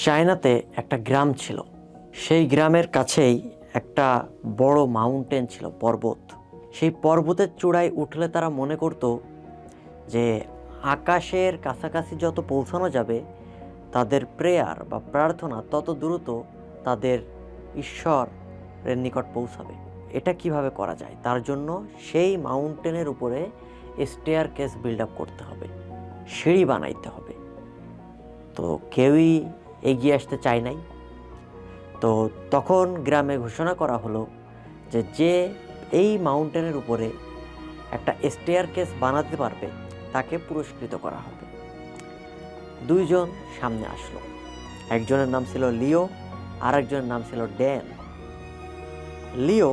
চায়নাতে একটা গ্রাম ছিল। সেই গ্রামের কাছেই একটা বড় মাউন্টেন ছিল, পর্বত। সেই পর্বতের চূড়ায় উঠলে তারা মনে করত যে আকাশের কাছাকাছি যত পৌঁছানো যাবে তাদের প্রেয়ার বা প্রার্থনা তত দ্রুত তাদের ঈশ্বরের নিকট পৌঁছাবে। এটা কিভাবে করা যায়? তার জন্য সেই মাউন্টেনের উপরে স্টেয়ার কেস বিল্ড আপ করতে হবে, সিঁড়ি বানাইতে হবে। তো কেউই এগিয়ে আসতে চায় নাই। তো তখন গ্রামে ঘোষণা করা হলো যে যে এই মাউন্টেনের উপরে একটা স্টেয়ার কেস বানাতে পারবে তাকে পুরস্কৃত করা হবে। দুইজন সামনে আসলো। একজনের নাম ছিল লিও, আর একজনের নাম ছিল ড্যান। লিও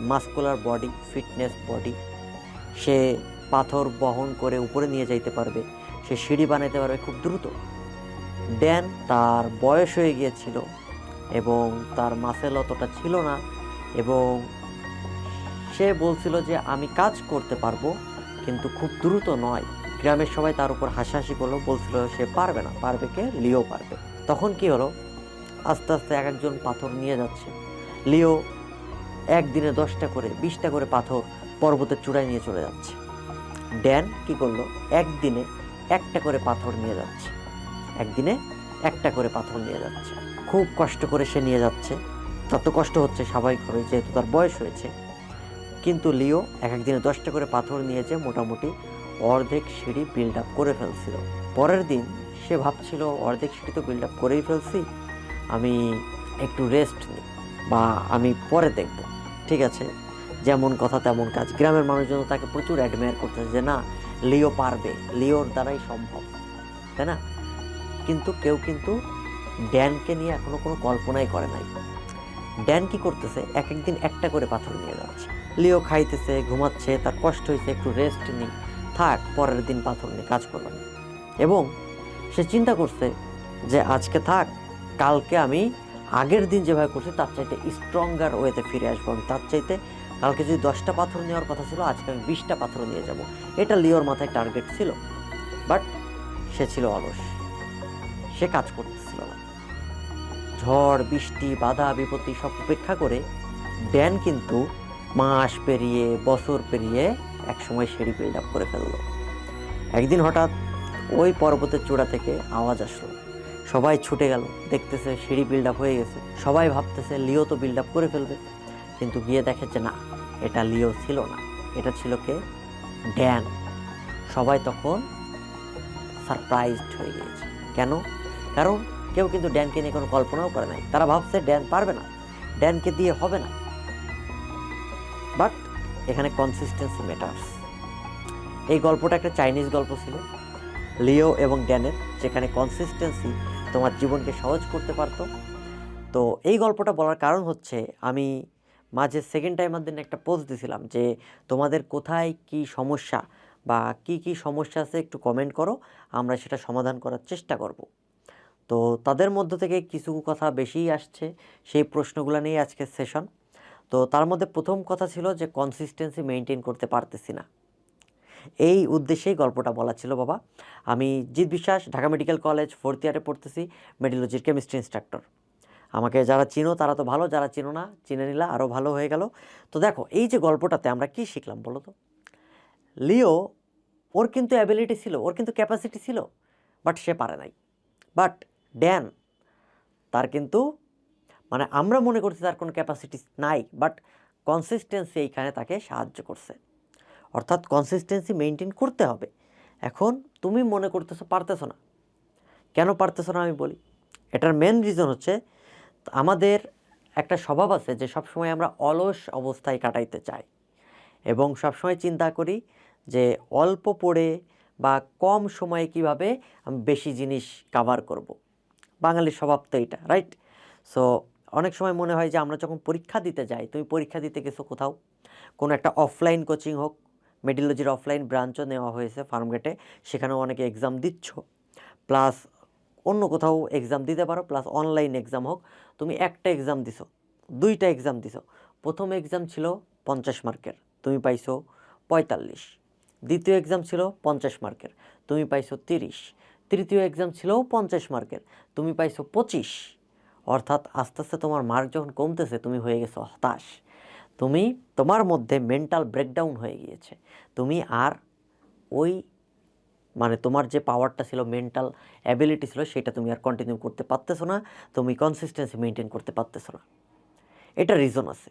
মাস্কুলার বডি, ফিটনেস বডি, সে পাথর বহন করে উপরে নিয়ে যাইতে পারবে, সে সিঁড়ি বানাইতে পারবে খুব দ্রুত। ড্যান, তার বয়স হয়ে গিয়েছিল এবং তার মাসেল অতটা ছিল না, এবং সে বলছিল যে আমি কাজ করতে পারবো কিন্তু খুব দ্রুত নয়। গ্রামের সবাই তার উপর হাসাহাসি করলো, বলছিল সে পারবে না। পারবে কে? লিও পারবে। তখন কি হলো, আস্তে আস্তে এক একজন পাথর নিয়ে যাচ্ছে। লিও একদিনে 10টা করে 20টা করে পাথর পর্বতের চূড়ায় নিয়ে চলে যাচ্ছে। ড্যান কি করলো, একদিনে একটা করে পাথর নিয়ে যাচ্ছে। একদিনে একটা করে পাথর নিয়ে যাচ্ছে। খুব কষ্ট করে সে নিয়ে যাচ্ছে। তত কষ্ট হচ্ছে স্বাভাবিকভাবে, যেহেতু তার বয়স হয়েছে। কিন্তু লিও এক একদিনে 10টা করে পাথর নিয়েছে, মোটামুটি অর্ধেক সিঁড়ি বিল্ড আপ করে ফেলছিল। পরের দিন সে ভাবছিল অর্ধেক সিঁড়ি তো বিল্ড আপ করেই ফেলছি, আমি একটু রেস্ট নিই বা আমি পরে দেখব। ঠিক আছে, যেমন কথা তেমন কাজ। গ্রামের মানুষজন তাকে প্রচুর অ্যাডমায়ার করতেছে যে না, লিও পারবে, লিওর দ্বারাই সম্ভব, তাই না? কিন্তু কেউ কিন্তু ড্যানকে নিয়ে এখনো কোনো কল্পনাই করে নাই। ড্যান কি করতেছে, এক একদিন একটা করে পাথর নিয়ে যাচ্ছে। লিও খাইতেছে, ঘুমাচ্ছে, তার কষ্ট হয়েছে, একটু রেস্ট নিই, থাক, পরের দিন পাথর নিয়ে কাজ করলাম। এবং সে চিন্তা করছে যে আজকে থাক, কালকে আমি আগের দিন যেভাবে করছি তার চাইতে স্ট্রঙ্গার ওয়েতে ফিরে আসবো। আমি তার চাইতে, কালকে যদি 10টা পাথর নেওয়ার কথা ছিল, আজকে আমি 20টা পাথর নিয়ে যাব। এটা লিওর মাথায় টার্গেট ছিল। বাট সে ছিল অলস, সে কাজ করতেছিল না। ঝড় বৃষ্টি বাধা বিপত্তি সব উপেক্ষা করে ড্যান কিন্তু মাস পেরিয়ে বছর পেরিয়ে একসময় সিঁড়ি বিল্ড আপ করে ফেললো। একদিন হঠাৎ ওই পর্বতের চূড়া থেকে আওয়াজ আসলো। সবাই ছুটে গেল, দেখতেছে সিঁড়ি বিল্ড আপ হয়ে গেছে। সবাই ভাবতেছে লিও তো বিল্ড আপ করে ফেলবে, কিন্তু গিয়ে দেখে যে না, এটা লিও ছিল না, এটা ছিল কে? ড্যান। সবাই তখন সারপ্রাইজড হয়ে গিয়েছে। কেন? কারণ কেউ কিন্তু ড্যানকে নিয়ে কোনো কল্পনাও করে নাই। তারা ভাবছে ড্যান পারবে না, ড্যানকে দিয়ে হবে না। বাট এখানে কনসিস্টেন্সি ম্যাটার্স। এই গল্পটা একটা চাইনিজ গল্প ছিল, লিও এবং ড্যানের, যেখানে কনসিস্টেন্সি তোমার জীবনকে সহজ করতে পারতো। তো এই গল্পটা বলার কারণ হচ্ছে, আমি মাঝে সেকেন্ড টাইমার দিন একটা পোস্ট দিয়েছিলাম যে তোমাদের কোথায় কি সমস্যা বা কি সমস্যা আছে একটু কমেন্ট করো, আমরা সেটা সমাধান করার চেষ্টা করব। তো তাদের মধ্য থেকে কিছু কথা বেশিই আসছে, সেই প্রশ্নগুলো নিয়ে আজকের সেশন। তো তার মধ্যে প্রথম কথা ছিল যে কনসিস্টেন্সি মেনটেন করতে পারতেছি না। এই উদ্দেশ্যেই গল্পটা বলা ছিল বাবা। আমি জিৎ বিশ্বাস, ঢাকা মেডিকেল কলেজ 4th ইয়ারে পড়তেছি, মেডিওলজির কেমিস্ট্রি ইনস্ট্রাক্টর। আমাকে যারা চিনো তারা তো ভালো, যারা চিনো না চিনে নিলা আরও ভালো হয়ে গেল। তো দেখো, এই যে গল্পটাতে আমরা কি শিখলাম বলো তো? লিও, ওর কিন্তু অ্যাবিলিটি ছিল, ওর কিন্তু ক্যাপাসিটি ছিল, বাট সে পারে নাই। বাট ড্যান, তার কিন্তু, মানে আমরা মনে করছি তার কোনো ক্যাপাসিটি নাই, বাট কনসিস্টেন্সি এইখানে তাকে সাহায্য করছে। অর্থাৎ কনসিস্টেন্সি মেনটেন করতে হবে। এখন তুমি মনে করতেছো পারতেছো না, কেন পারতেছো না আমি বলি। এটার মেন রিজন হচ্ছে, আমাদের একটা স্বভাব আছে যে সবসময় আমরা অলস অবস্থায় কাটাইতে চাই এবং সবসময় চিন্তা করি যে অল্প পড়ে বা কম সময়ে কিভাবে আমি বেশি জিনিস কাভার করব। বাঙালির স্বভাব তো এটা, রাইট? সো অনেক সময় মনে হয় যে আমরা যখন পরীক্ষা দিতে যাই, তুমি পরীক্ষা দিতে গেছো কোথাও, কোনো একটা অফলাইন কোচিং হোক, মেডিওলজির অফলাইন ব্রাঞ্চও নেওয়া হয়েছে ফার্মগেটে, সেখানেও অনেকে এক্সাম দিচ্ছ, প্লাস অন্য কোথাও এক্সাম দিতে পারো, প্লাস অনলাইন এক্সাম হোক। তুমি একটা এক্সাম দিছো, 2টা এক্সাম দিছো। প্রথম এক্সাম ছিল 50 মার্কের, তুমি পাইছো 45। দ্বিতীয় এক্সাম ছিল 50 মার্কের, তুমি পাইছো 30। তৃতীয় এক্সাম ছিল 50 মার্কের, তুমি পাইছো 25। অর্থাৎ আস্তে আস্তে তোমার মার্ক যখন কমতেছে তুমি হয়ে গেছো হতাশ, তুমি তোমার মধ্যে মেন্টাল ব্রেকডাউন হয়ে গিয়েছে, তুমি আর ওই মানে তোমার যে পাওয়ারটা ছিল, মেন্টাল অ্যাবিলিটি ছিল, সেটা তুমি আর কন্টিনিউ করতে পারতেছো না, তুমি কনসিস্টেন্সি মেনটেন করতে পারতেছো না। এটা রিজন আছে।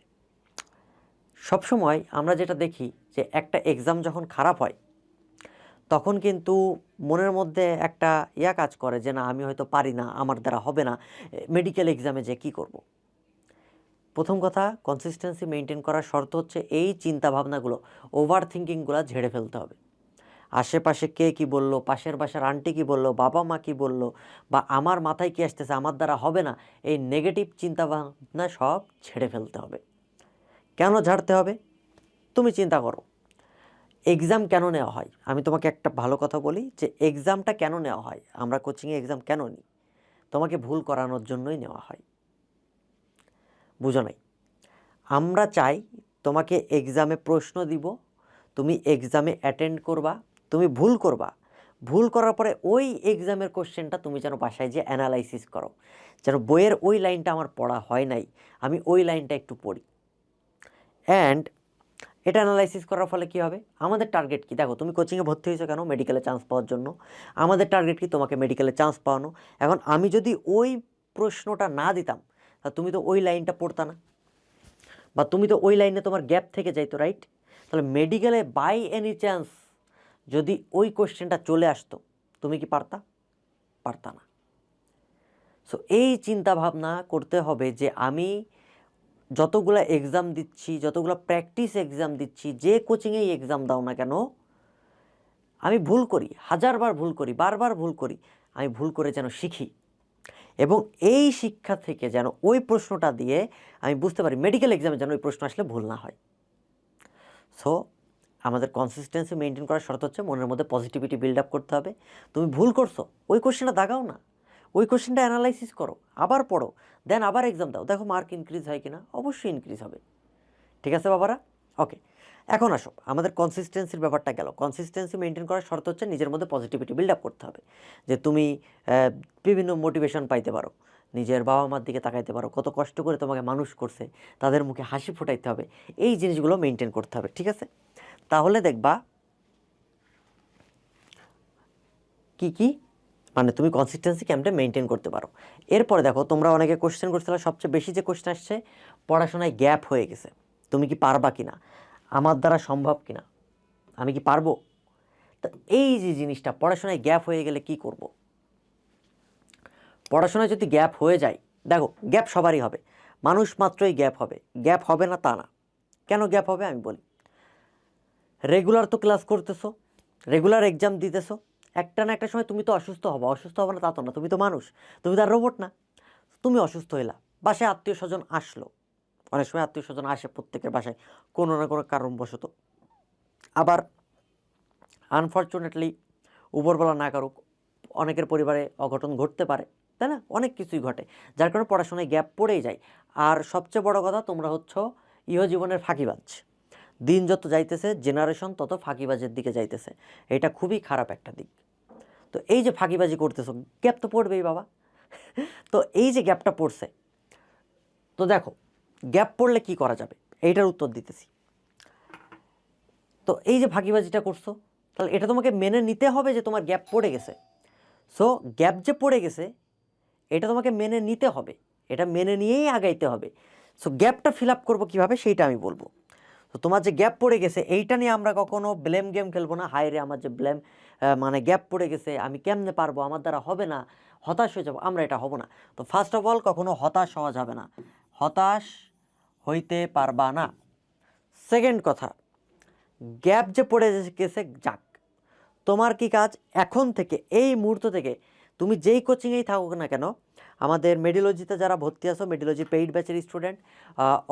সবসময় আমরা যেটা দেখি যে একটা এক্সাম যখন খারাপ হয় তখন কিন্তু মনের মধ্যে একটা কাজ করে যে না আমি হয়তো পারি না, আমার দ্বারা হবে না, মেডিকেল এক্সামে যে কী করব। প্রথম কথা, কনসিস্টেন্সি মেনটেন করার শর্ত হচ্ছে এই চিন্তাভাবনাগুলো, ওভার থিঙ্কিংগুলো ঝেড়ে ফেলতে হবে। আশেপাশে কে কী বলল, পাশের বাসার আন্টি কী বলল, বাবা মা কী বলল, বা আমার মাথায় কী আসতেছে, আমার দ্বারা হবে না, এই নেগেটিভ চিন্তাভাবনা সব ঝেড়ে ফেলতে হবে। কেন ঝাড়তে হবে? তুমি চিন্তা করো, এক্সাম কেন নেওয়া হয়? আমি তোমাকে একটা ভালো কথা বলি যে এক্সামটা কেন নেওয়া হয়, আমরা কোচিংয়ে এক্সাম কেন নিই? তোমাকে ভুল করানোর জন্যই নেওয়া হয়। বুঝো নাই? আমরা চাই তোমাকে এক্সামে প্রশ্ন দিব, তুমি এক্সামে অ্যাটেন্ড করবা, তুমি ভুল করবা, ভুল করার পরে ওই এক্সামের কোশ্চেনটা তুমি যেন বাসায় যে অ্যানালাইসিস করো, যেন বইয়ের ওই লাইনটা আমার পড়া হয় নাই, আমি ওই লাইনটা একটু পড়ি। অ্যান্ড এটা অ্যানালাইসিস করার ফলে কী হবে? আমাদের টার্গেট কী? দেখো, তুমি কোচিংয়ে ভর্তি হয়েছো কেন? মেডিকেলে চান্স পাওয়ার জন্য। আমাদের টার্গেট কি? তোমাকে মেডিকেলে চান্স পাওয়ানো। এখন আমি যদি ওই প্রশ্নটা না দিতাম তা তুমি তো ওই লাইনটা পড়তা না, বা তুমি তো ওই লাইনে তোমার গ্যাপ থেকে যাইতো, রাইট? তাহলে মেডিকেলে বাই এনি চান্স যদি ওই কোশ্চেনটা চলে আসতো, তুমি কি পারতা? পারতা না। সো এই চিন্তা ভাবনা করতে হবে যে আমি যতগুলা এক্সাম দিচ্ছি, যতগুলো প্র্যাকটিস এক্সাম দিচ্ছি, যে কোচিংয়েই এক্সাম দাও না কেন, আমি ভুল করি, হাজারবার ভুল করি, বারবার ভুল করি, আমি ভুল করে যেন শিখি, এবং এই শিক্ষা থেকে যেন ওই প্রশ্নটা দিয়ে আমি বুঝতে পারি মেডিকেল এক্সামে যেন ওই প্রশ্ন আসলে ভুল না হয়। সো আমাদের কনসিস্টেন্সি মেনটেন করার শর্ত হচ্ছে মনের মধ্যে পজিটিভিটি বিল্ড আপ করতে হবে। তুমি ভুল করছো, ওই কোশ্চেনটা দাগাও না, ওই কোশ্চেনটা অ্যানালাইসিস করো, আবার পড়ো, দেন আবার এক্সাম দাও, দেখো মার্ক ইনক্রিজ হয় কিনা। অবশ্যই ইনক্রিজ হবে। ঠিক আছে বাবারা? ওকে, এখন আসো, আমাদের কনসিস্টেন্সির ব্যাপারটা গেল। কনসিস্টেন্সি মেনটেন করার শর্ত হচ্ছে নিজের মধ্যে পজিটিভিটি বিল্ড আপ করতে হবে, যে তুমি বিভিন্ন মোটিভেশন পাইতে পারো, নিজের বাবা মার দিকে তাকাইতে পারো, কত কষ্ট করে তোমাকে মানুষ করছে, তাদের মুখে হাসি ফোটাইতে হবে, এই জিনিসগুলো মেনটেন করতে হবে। ঠিক আছে? তাহলে দেখবা কি কি মানে তুমি কনসিস্টেন্সি কেমনে মেনটেন করতে পারো। এরপরে দেখো, তোমরা অনেকে কোশ্চেন করছিলে, সবচেয়ে বেশি যে কোশ্চেন আসছে, পড়াশোনায় গ্যাপ হয়ে গেছে, তুমি কি পারবা কিনা, আমার দ্বারা সম্ভব কিনা, আমি কি পারবো। তো এই যে জিনিসটা, পড়াশোনায় গ্যাপ হয়ে গেলে কি করব? পড়াশোনায় যদি গ্যাপ হয়ে যায়, দেখো গ্যাপ সবারই হবে, মানুষ মাত্রই গ্যাপ হবে, গ্যাপ হবে না তা না। কেন গ্যাপ হবে আমি বলি। রেগুলার তো ক্লাস করতেছো, রেগুলার এক্সাম দিতেছো, একটা না একটা সময় তুমি তো অসুস্থ হবো, অসুস্থ হবে না তা তো না, তুমি তো মানুষ, তুমি তো আর রোবট না। তুমি অসুস্থ হইলা, বাসায় আত্মীয় স্বজন আসলো, অনেক সময় আত্মীয় স্বজন আসে প্রত্যেকের বাসায় কোনো না কোনো কারণবশত, আবার আনফর্চুনেটলি উপরবেলা না কারুক অনেকের পরিবারে অঘটন ঘটতে পারে, তাই না? অনেক কিছুই ঘটে, যার কারণে পড়াশোনায় গ্যাপ পড়েই যায়। আর সবচেয়ে বড় কথা, তোমরা হচ্ছ ইহজীবনের ফাঁকিবাজ। দিন যত যাইতেছে, জেনারেশন তত ফাঁকিবাজের দিকে যাইতেছে, এটা খুবই খারাপ একটা দিক। তো এই যে ফাঁকিবাজি করতেছো, গ্যাপ তো পড়বেই বাবা। তো এই যে গ্যাপটা পড়ছে, তো দেখো গ্যাপ পড়লে কি করা যাবে, এইটার উত্তর দিতেছি। তো এই যে ফাঁকিবাজিটা করছো, তাহলে এটা তোমাকে মেনে নিতে হবে যে তোমার গ্যাপ পড়ে গেছে। সো গ্যাপ যে পড়ে গেছে এটা তোমাকে মেনে নিতে হবে, এটা মেনে নিয়েই আগাইতে হবে। সো গ্যাপটা ফিল আপ করবো কীভাবে সেইটা আমি বলবো। তো তোমার যে গ্যাপ পড়ে গেছে এইটা নিয়ে আমরা কখনো ব্লেম গেম খেলবো না, হায় রে আমার যে ব্লেম মানে গ্যাপ পড়ে গেছে, আমি কেমনে পারবো, আমার দ্বারা হবে না, হতাশ হয়ে যাবো, আমরা এটা হব না। তো ফার্স্ট অফ অল, কখনো হতাশ হওয়া যাবে না, হতাশ হইতে পারবা না। সেকেন্ড কথা, গ্যাপ যে পড়ে গেছে যাক, তোমার কি কাজ এখন থেকে, এই মুহূর্ত থেকে, তুমি যেই কোচিংয়েই থাকুক না কেন, আমাদের মেডিওলজিতে যারা ভর্তি আছো, মেডিওলজি পেইড ব্যাচের স্টুডেন্ট,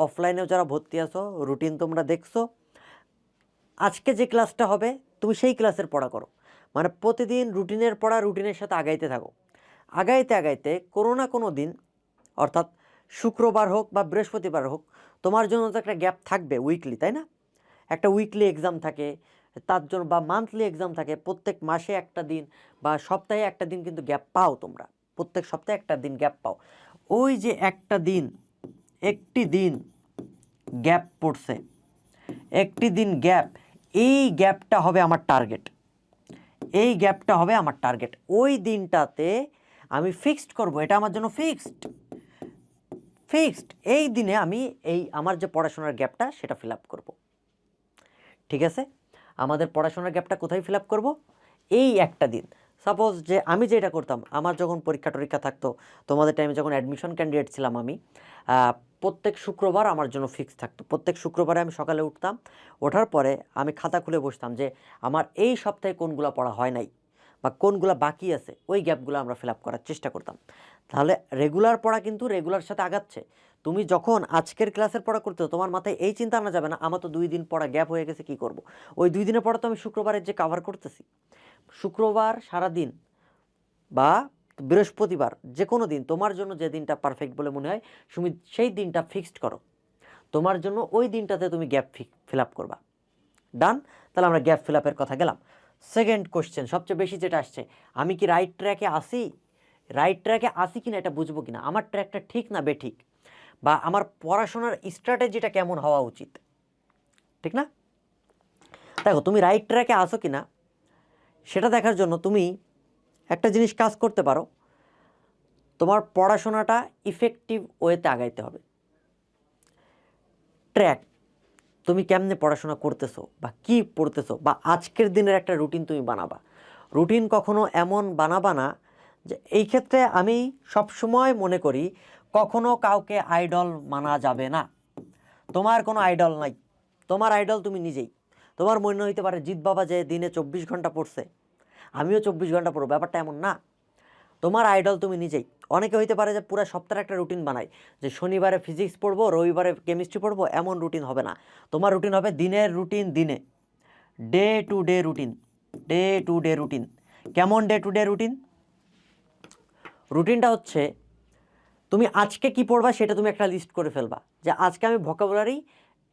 অফলাইনেও যারা ভর্তি আছো, রুটিন তোমরা দেখছো, আজকে যে ক্লাসটা হবে তুমি সেই ক্লাসের পড়া করো। মানে প্রতিদিন রুটিনের পড়া রুটিনের সাথে আগাইতে থাকো, আগাইতে আগাইতে কোনো না কোনো দিন, অর্থাৎ শুক্রবার হোক বা বৃহস্পতিবার হোক, তোমার জন্য তো একটা গ্যাপ থাকবে উইকলি, তাই না? একটা উইকলি এক্সাম থাকে, তার জন্য, বা মান্থলি এক্সাম থাকে, প্রত্যেক মাসে একটা দিন বা সপ্তাহে একটা দিন কিন্তু গ্যাপ পাও তোমরা, প্রত্যেক সপ্তাহে একটা দিন গ্যাপ পাও। ওই যে একটা দিন, একটি দিন গ্যাপ পড়ছে, একটি দিন গ্যাপ, এই গ্যাপটা হবে আমার টার্গেট, এই গ্যাপটা হবে আমার টার্গেট। ওই দিনটাতে আমি ফিক্সড করব, এটা আমার জন্য ফিক্সড। এই দিনে আমি এই আমার যে পড়াশোনার গ্যাপটা সেটা ফিল আপ করবো। ঠিক আছে, আমাদের পড়াশোনার গ্যাপটা কোথায় ফিল আপ করবো? এই একটা দিন। সাপোজ যে আমি যেটা করতাম, আমার যখন পরীক্ষা থাকতো, তোমাদের টাইমে যখন অ্যাডমিশন ক্যান্ডিডেট ছিলাম আমি, প্রত্যেক শুক্রবার আমার জন্য ফিক্স থাকতো। প্রত্যেক শুক্রবারে আমি সকালে উঠতাম, ওঠার পরে আমি খাতা খুলে বসতাম যে আমার এই সপ্তাহে কোনগুলো পড়া হয় নাই বা কোনগুলো বাকি আছে, ওই গ্যাপগুলো আমরা ফিল আপ করার চেষ্টা করতাম। তাহলে রেগুলার পড়া কিন্তু রেগুলার সাথে আগাচ্ছে। তুমি যখন আজকের ক্লাসের পড়া করতে তোমার মাথায় এই চিন্তা আনা যাবে না আমার তো 2 দিন পড়া গ্যাপ হয়ে গেছে, কি করব। ওই 2 দিনের পড়া তো আমি শুক্রবারের যে কাভার করতেছি। শুক্রবার সারা দিন বা বৃহস্পতিবার, যে কোনো দিন তোমার জন্য যে দিনটা পারফেক্ট বলে মনে হয় তুমি সেই দিনটা ফিক্সড করো। তোমার জন্য ওই দিনটাতে তুমি গ্যাপ ফিল আপ করবা। ডান? তাহলে আমরা গ্যাপ ফিল আপের কথা গেলাম। সেকেন্ড কোশ্চেন, সবচেয়ে বেশি যেটা আসছে, আমি কি রাইট ট্র্যাকে আসি? রাইট ট্র্যাকে আসি কিনা এটা বুঝবো কিনা, আমার ট্র্যাকটা ঠিক না বেঠিক, বা আমার পড়াশোনার স্ট্র্যাটেজিটা কেমন হওয়া উচিত, ঠিক না? দেখো, তুমি রাইট ট্র্যাকে আসো কিনা সেটা দেখার জন্য তুমি একটা জিনিস কাজ করতে পারো, তোমার পড়াশোনাটা ইফেক্টিভ ওয়েতে আগাইতে হবে। ট্র্যাক, তুমি কেমনে পড়াশোনা করতেছো বা কি পড়তেছো, বা আজকের দিনের একটা রুটিন তুমি বানাবা। রুটিন কখনো এমন বানাবা না যে, এই ক্ষেত্রে আমি সবসময় মনে করি কখনো কাউকে আইডল মানা যাবে না। তোমার কোনো আইডল নাই, তোমার আইডল তুমি নিজেই। তোমার মনে হইতে পারে জিৎ বাবা যে দিনে 24 ঘন্টা পড়ছে, আমিও 24 ঘন্টা পড়বো, ব্যাপারটা এমন না। তোমার আইডল তুমি নিজেই। অনেকে হইতে পারে যে পুরো সপ্তাহের একটা রুটিন বানায়, যে শনিবারে ফিজিক্স পড়বো, রবিবারে কেমিস্ট্রি পড়বো, এমন রুটিন হবে না। তোমার রুটিন হবে দিনের রুটিন দিনে, day to day routine, day to day routine. কেমন ডে টু ডে রুটিন? রুটিনটা হচ্ছে তুমি আজকে কি পড়বা সেটা তুমি একটা লিস্ট করে ফেলবা, যে আজকে আমি ভোকাবুলারি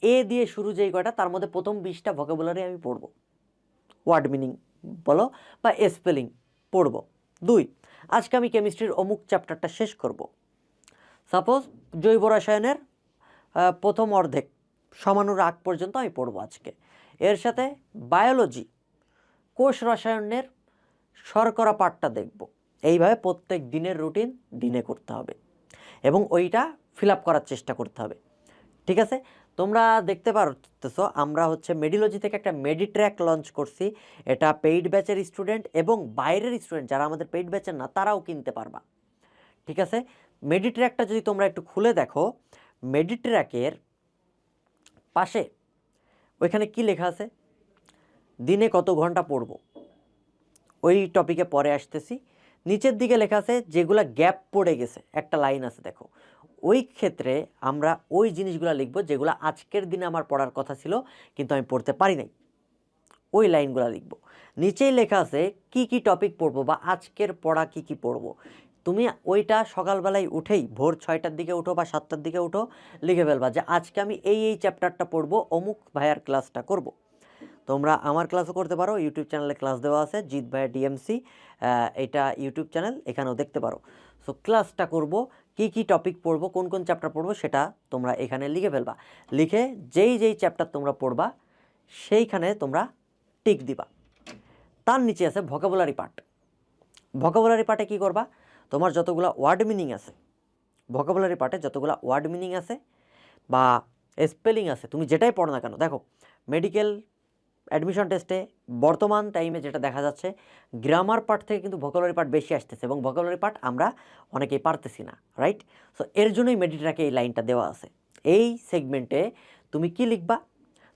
এ দিয়ে শুরু যেই কয়টা, তার মধ্যে প্রথম 20টা ভোকাবুলারি আমি পড়বো, ওয়ার্ড মিনিং বলো বা স্পেলিং পড়বো। 2, আজকে আমি কেমিস্ট্রির অমুক চ্যাপ্টারটা শেষ করব। সাপোজ জৈব রসায়নের প্রথম অর্ধেক সমানুর আগ পর্যন্ত আমি পড়বো আজকে। এর সাথে বায়োলজি, কোষ রসায়নের শর্করা পাঠটা দেখব। এইভাবে প্রত্যেক দিনের রুটিন দিনে করতে হবে এবং ওইটা ফিল আপ করার চেষ্টা করতে হবে। ঠিক আছে, তোমরা দেখতে পারতেছো আমরা হচ্ছে মেডিলজি থেকে একটা মেডিট্র্যাক লঞ্চ করছি। এটা পেইড ব্যাচের স্টুডেন্ট এবং বাইরের স্টুডেন্ট যারা আমাদের পেইড ব্যাচের না তারাও কিনতে পারবা। ঠিক আছে, মেডিট্র্যাকটা যদি তোমরা একটু খুলে দেখো, মেডিট্র্যাকের পাশে ওইখানে কি লেখা আছে, দিনে কত ঘন্টা পড়ব, ওই টপিকে পরে আসতেছি। নিচের দিকে লেখা আছে যেগুলো গ্যাপ পড়ে গেছে, একটা লাইন আছে দেখো, ওই ক্ষেত্রে আমরা ওই জিনিসগুলো লিখব যেগুলো আজকের দিনে আমার পড়ার কথা ছিল কিন্তু আমি পড়তে পারি নাই, ওই লাইনগুলো লিখব। নিচেই লেখা আছে কি কি টপিক পড়বো বা আজকের পড়া কি কি পড়বো। তুমি ওইটা সকালবেলায় উঠেই ভোর 6টার দিকে উঠো বা 7টার দিকে উঠো, লিখে ফেলবা যে আজকে আমি এই চ্যাপ্টারটা পড়বো, অমুক ভাইয়ার ক্লাসটা করব। তোমরা আমার ক্লাসও করতে পারো, ইউটিউব চ্যানেলে ক্লাস দেওয়া আছে জিৎ ভাইয়া ডিএমসি, এটা ইউটিউব চ্যানেল, এখানেও দেখতে পারো। সো ক্লাসটা করব, কি কি টপিক পড়বো, কোন কোন চ্যাপ্টার পড়বো সেটা তোমরা এখানে লিখে ফেলবা। লিখে যেই চ্যাপ্টার তোমরা পড়বা সেইখানে তোমরা টিক দিবা। তার নিচে আছে ভোকাবুলারি পার্ট। ভোকাবুলারি পার্টে কী করবা, তোমার যতগুলো ওয়ার্ড মিনিং আছে, ভোকাবুলারি পার্টে যতগুলো ওয়ার্ড মিনিং আছে বা স্পেলিং আছে, তুমি যেটাই পড়ো না কেন, দেখো মেডিকেল অ্যাডমিশন টেস্টে বর্তমান টাইমে যেটা দেখা যাচ্ছে, গ্রামার পার্ট থেকে কিন্তু ভোকাবুলারি পার্ট বেশি আসতেছে এবং ভোকাবুলারি পার্ট আমরা অনেকেই পারতেছি না, রাইট? সো এর জন্যই মেডিট্র্যাকে এই লাইনটা দেওয়া আছে। এই সেগমেন্টে তুমি কি লিখবা,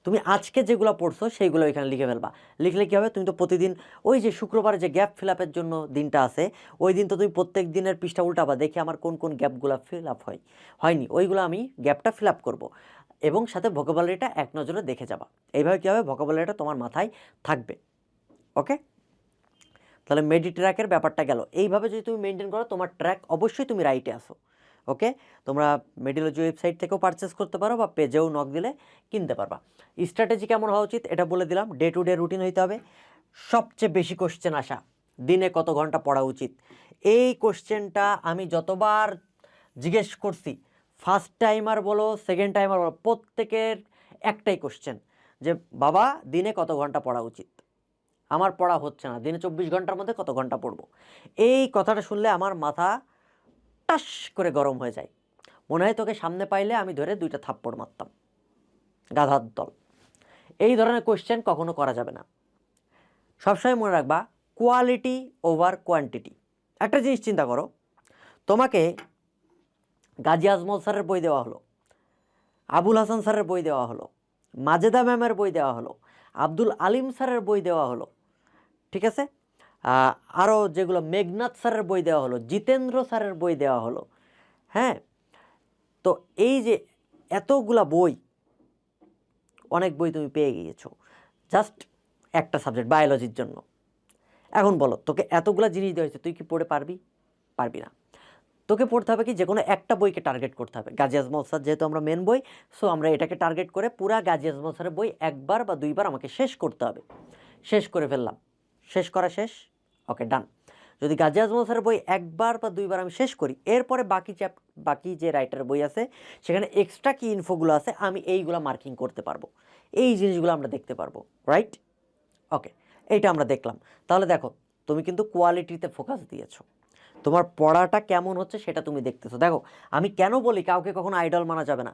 তুমি আজকে যেগুলো পড়ছো সেইগুলো এখানে লিখে ফেলবা। লিখলে কী হবে, তুমি তো প্রতিদিন ওই যে শুক্রবারে যে গ্যাপ ফিল আপের জন্য দিনটা আছে, ওই দিন তো তুমি প্রত্যেক দিনের পৃষ্ঠা উল্টাবা, দেখি আমার কোন কোন গ্যাপগুলো ফিল আপ হয়নি, ওইগুলো আমি গ্যাপটা ফিল আপ করবো এবং সাথে ভোকাবুলারিটা এক নজরে দেখে যাবা। এইভাবে কী হবে, ভোকাবুলারিটা তোমার মাথায় থাকবে। ওকে, তাহলে মেডি ট্র্যাকের ব্যাপারটা গেল। এইভাবে যদি তুমি মেনটেন করো তোমার ট্র্যাক অবশ্যই তুমি রাইটে আসো। ওকে, তোমরা মেডিলজি ওয়েবসাইট থেকেও পারচেস করতে পারো বা পেজেও নক দিলে কিনতে পারবা। স্ট্র্যাটেজি কেমন হওয়া উচিত এটা বলে দিলাম। ডে টু ডে রুটিন হইতে হবে। সবচেয়ে বেশি কোশ্চেন আসা, দিনে কত ঘন্টা পড়া উচিত, এই কোশ্চেনটা আমি যতবার জিজ্ঞেস করছি, ফার্স্ট টাইমার বলো সেকেন্ড টাইমার বলো, প্রত্যেকের একটাই কোশ্চেন যে বাবা দিনে কত ঘন্টা পড়া উচিত, আমার পড়া হচ্ছে না, দিনে 24 ঘন্টার মধ্যে কত ঘন্টা পড়বো। এই কথাটা শুনলে আমার মাথা টাস করে গরম হয়ে যায়, মনে হয় তোকে সামনে পাইলে আমি ধরে 2টা থাপ্পড় মারতাম, গাধার দল। এই ধরনের কোশ্চেন কখনো করা যাবে না। সবসময় মনে রাখবা কোয়ালিটি ওভার কোয়ান্টিটি। একটা জিনিস চিন্তা করো, তোমাকে গাজী আজমল স্যারের বই দেওয়া হলো, আবুল হাসান স্যারের বই দেওয়া হলো, মাজেদা ম্যামের বই দেওয়া হলো, আব্দুল আলিম স্যারের বই দেওয়া হলো, ঠিক আছে, আরও যেগুলো মেঘনাথ স্যারের বই দেওয়া হলো, জিতেন্দ্র স্যারের বই দেওয়া হলো, হ্যাঁ। তো এই যে এতগুলা বই, অনেক বই তুমি পেয়ে গিয়েছো জাস্ট একটা সাবজেক্ট বায়োলজির জন্য। এখন বলো, তোকে এতগুলা জিনিস দেওয়া হয়েছে, তুই কি পড়ে পারবি? পারবি না। তোকে পড়তে হবে কি, যে কোনো একটা বইকে টার্গেট করতে হবে। গাজী আজমল স্যার যেহেতু আমরা মেন বই, সো আমরা এটাকে টার্গেট করে পুরা গাজী আজমল স্যারের বই একবার বা 2বার আমাকে শেষ করতে হবে। শেষ করে ফেললাম, শেষ করা শেষ, ওকে ডান। যদি গাজী আজমল স্যারের বই একবার বা 2বার আমি শেষ করি, এরপরে বাকি যে রাইটারের বই আছে সেখানে এক্সট্রা কি ইনফোগুলো আছে আমি এইগুলো মার্কিং করতে পারবো, এই জিনিসগুলো আমরা দেখতে পারবো, রাইট? ওকে, এইটা আমরা দেখলাম। তাহলে দেখো, তুমি কিন্তু কোয়ালিটিতে ফোকাস দিয়েছো, তোমার পড়াটা কেমন হচ্ছে সেটা তুমি দেখতেছো। দেখো, আমি কেন বলি কাউকে কখনো আইডল মানা যাবে না।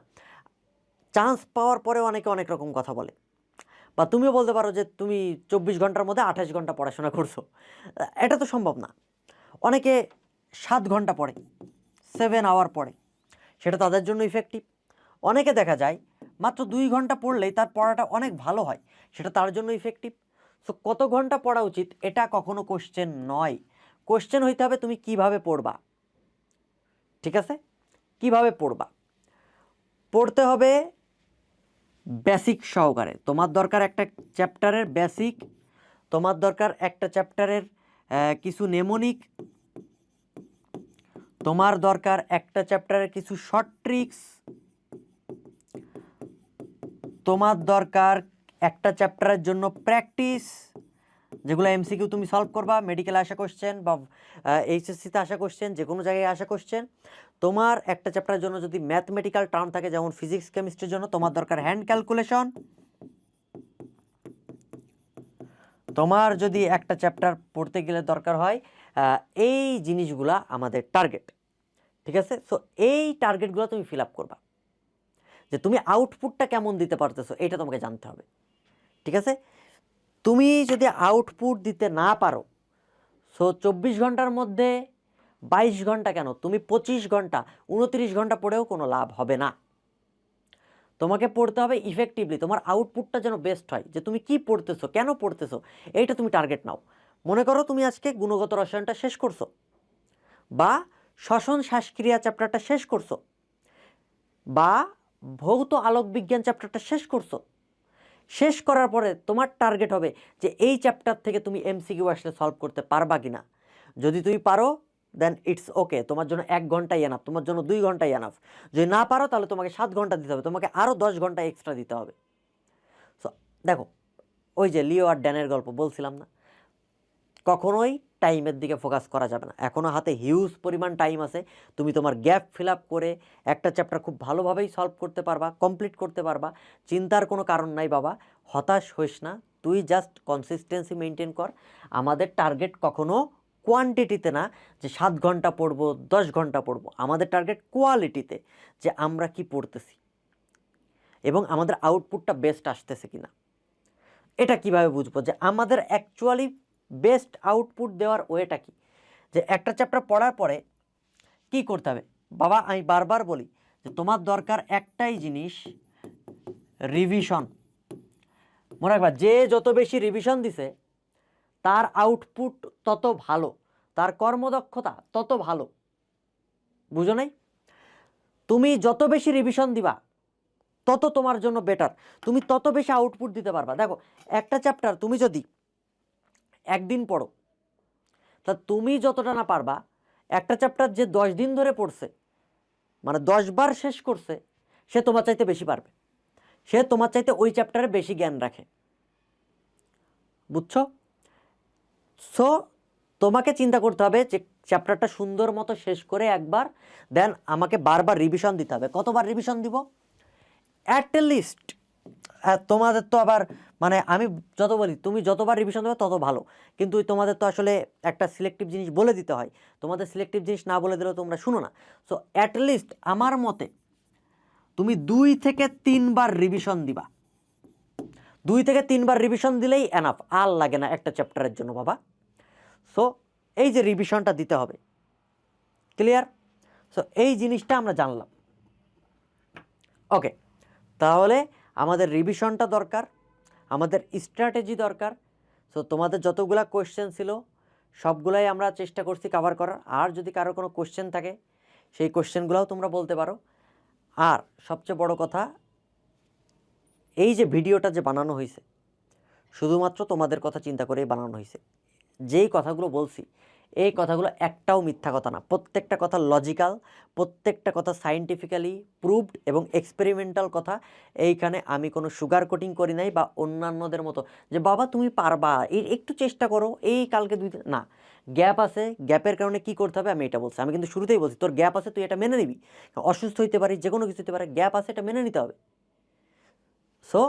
চান্স পাওয়ার পরে অনেকে অনেক রকম কথা বলে, বা তুমিও বলতে পারো যে তুমি 24 ঘন্টার মধ্যে 28 ঘন্টা পড়াশোনা করছো, এটা তো সম্ভব না। অনেকে 7 ঘন্টা পড়ে, 7 আওয়ার পড়ে, সেটা তাদের জন্য ইফেক্টিভ। অনেকে দেখা যায় মাত্র 2 ঘন্টা পড়লেই তার পড়াটা অনেক ভালো হয়, সেটা তার জন্য ইফেক্টিভ। সো কত ঘন্টা পড়া উচিত এটা কখনো কোশ্চেন নয়, কোশ্চেন হইতে হবে তুমি কিভাবে পড়বা, ঠিক আছে? কিভাবে পড়বা, পড়তে হবে বেসিক সহকারে। তোমার দরকার একটা চ্যাপ্টারের বেসিক, তোমার দরকার একটা চ্যাপ্টারের কিছু নেমোনিক, তোমার দরকার একটা চ্যাপ্টারের কিছু শর্ট ট্রিক্স, তোমার দরকার একটা চ্যাপ্টারের জন্য প্র্যাকটিস, যেগুলো এমসিকিউ তুমি সলভ করবা, মেডিকেলে আসা কোশ্চেন বা এইচএসসিতে আসা কোশ্চেন, যে কোনো জায়গায় আসা কোশ্চেন। তোমার একটা চ্যাপ্টারের জন্য যদি ম্যাথমেটিক্যাল টার্ম থাকে, যেমন ফিজিক্স কেমিস্ট্রির জন্য তোমার দরকার হ্যান্ড ক্যালকুলেশন। তোমার যদি একটা চ্যাপ্টার পড়তে গেলে দরকার হয় এই জিনিসগুলা আমাদের টার্গেট, ঠিক আছে? সো এই টার্গেটগুলো তুমি ফিল আপ করবা, যে তুমি আউটপুটটা কেমন দিতে পারতেছো এটা তোমাকে জানতে হবে, ঠিক আছে? তুমি যদি আউটপুট দিতে না পারো, সো 24 ঘন্টার মধ্যে 22 ঘন্টা কেন, তুমি 25 ঘন্টা 29 ঘন্টা পড়েও কোনো লাভ হবে না। তোমাকে পড়তে হবে ইফেক্টিভলি, তোমার আউটপুটটা যেন বেস্ট হয়, যে তুমি কি পড়তেছো, কেন পড়তেছো, এইটা তুমি টার্গেট নাও। মনে করো তুমি আজকে গুণগত রসায়নটা শেষ করছো, বা শ্বসন শ্বাসক্রিয়া চ্যাপ্টারটা শেষ করছো, বা ভৌত আলোক বিজ্ঞান চ্যাপ্টারটা শেষ করছো। শেষ করার পরে তোমার টার্গেট হবে যে এই চ্যাপ্টার থেকে তুমি এমসিকিউ আসলে সলভ করতে পারবা কিনা। যদি তুমি পারো দেন ইটস ওকে, তোমার জন্য 1 ঘন্টাই এনাফ, তোমার জন্য 2 ঘন্টাই এনাফ। যদি না পারো তাহলে তোমাকে 7 ঘন্টা দিতে হবে, তোমাকে আরও 10 ঘন্টা এক্সট্রা দিতে হবে। সো দেখো, ওই যে লিও আর ড্যানের গল্প বলছিলাম না, কখনোই টাইমের দিকে ফোকাস করা যাবে না। এখনও হাতে হিউজ পরিমাণ টাইম আছে, তুমি তোমার গ্যাপ ফিল আপ করে একটা চ্যাপ্টার খুব ভালোভাবেই সলভ করতে পারবা, কমপ্লিট করতে পারবা। চিন্তার কোনো কারণ নাই বাবা, হতাশ হইস না, তুই জাস্ট কনসিস্টেন্সি মেনটেন কর। আমাদের টার্গেট কখনো কোয়ান্টিটিতে না যে 7 ঘন্টা পড়বো 10 ঘন্টা পড়বো, আমাদের টার্গেট কোয়ালিটিতে, যে আমরা কি পড়তেছি এবং আমাদের আউটপুটটা বেস্ট আসতেছে কিনা। এটা কিভাবে বুঝবো যে আমাদের অ্যাকচুয়ালি বেস্ট আউটপুট দেওয়ার ওয়েটা কি? যে একটা চ্যাপ্টার পড়ার পরে কি করতে হবে বাবা, আমি বারবার বলি যে তোমার দরকার একটাই জিনিস, রিভিশন। মনে রাখবা, যে যত বেশি রিভিশন দিছে তার আউটপুট তত ভালো, তার কর্মদক্ষতা তত ভালো। বুঝো নাই? তুমি যত বেশি রিভিশন দিবা তত তোমার জন্য বেটার, তুমি তত বেশি আউটপুট দিতে পারবা। দেখো, একটা চ্যাপ্টার তুমি যদি একদিন পড়ো, তা তুমি যতটা না পারবা একটা চ্যাপ্টার যে 10 দিন ধরে পড়ছে মানে 10 বার শেষ করছে, সে তোমার চাইতে বেশি পারবে, সে তোমার চাইতে ওই চ্যাপ্টারে বেশি জ্ঞান রাখে। বুঝছো? সো তোমাকে চিন্তা করতে হবে যে চ্যাপ্টারটা সুন্দর মতো শেষ করে একবার, দেন আমাকে বারবার রিভিশন দিতে হবে। কতবার রিভিশন দিব? অ্যাট লিস্ট, তোমাদের তো আবার মানে আমি যত বলি তুমি যতবার রিভিশন দেবে তত ভালো, কিন্তু তোমাদের তো আসলে একটা সিলেক্টিভ জিনিস বলে দিতে হয়, তোমাদের সিলেক্টিভ জিনিস না বলে দিলেও তোমরা শুনো না। সো অ্যাট লিস্ট আমার মতে তুমি 2 থেকে 3 বার রিভিশন দিবা। 2 থেকে 3 বার রিভিশন দিলেই এনাফ, আর লাগে না একটা চ্যাপ্টারের জন্য বাবা। সো এই যে রিভিশনটা দিতে হবে, ক্লিয়ার? সো এই জিনিসটা আমরা জানলাম। ওকে, তাহলে আমাদের রিভিশনটা দরকার, আমাদের স্ট্র্যাটেজি দরকার। সো তোমাদের যতগুলা কোয়েশ্চেন ছিল সবগুলাই আমরা চেষ্টা করছি কভার করার। আর যদি কারো কোনো কোয়েশ্চেন থাকে সেই কোয়েশ্চেনগুলোও তোমরা বলতে পারো। আর সবচেয়ে বড় কথা, এই যে ভিডিওটা যে বানানো হয়েছে শুধুমাত্র তোমাদের কথা চিন্তা করেই বানানো হয়েছে। যেই কথাগুলো বলছি এই কথাগুলো একটাও মিথ্যা কথা না, প্রত্যেকটা কথা লজিক্যাল, প্রত্যেকটা কথা সায়েন্টিফিক্যালি প্রুভড এবং এক্সপেরিমেন্টাল কথা। এইখানে আমি কোনো সুগার কোটিং করি নাই বা অন্যান্যদের মতো যে বাবা তুমি পারবা, এই একটু চেষ্টা করো, এই কালকে 2 দিন না। গ্যাপ আছে, গ্যাপের কারণে কি করতে হবে আমি এটা বলছি। আমি কিন্তু শুরুতেই বলছি তোর গ্যাপ আছে, তুই এটা মেনে নিবি। অসুস্থ হইতে পারি, যে কোনো কিছু হতে পারে, গ্যাপ আছে, এটা মেনে নিতে হবে। সো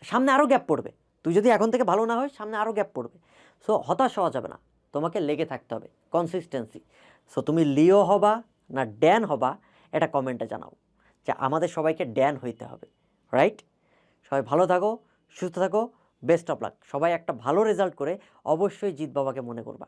সামনে আরও গ্যাপ পড়বে, তুই যদি এখন থেকে ভালো না হয় সামনে আরও গ্যাপ পড়বে। সো হতাশ হওয়া যাবে না, তোমাকে লেগে থাকতে হবে, কনসিস্টেন্সি। সো তুমি লিও হবা না ড্যান হবা, এটা কমেন্টে জানাও যে আমাদের সবাইকে ড্যান হইতে হবে, রাইট? সবাই ভালো থাকো, সুস্থ থাকো, বেস্ট অফ লাক। সবাই একটা ভালো রেজাল্ট করে অবশ্যই জিৎ বাবাকে মনে করবা।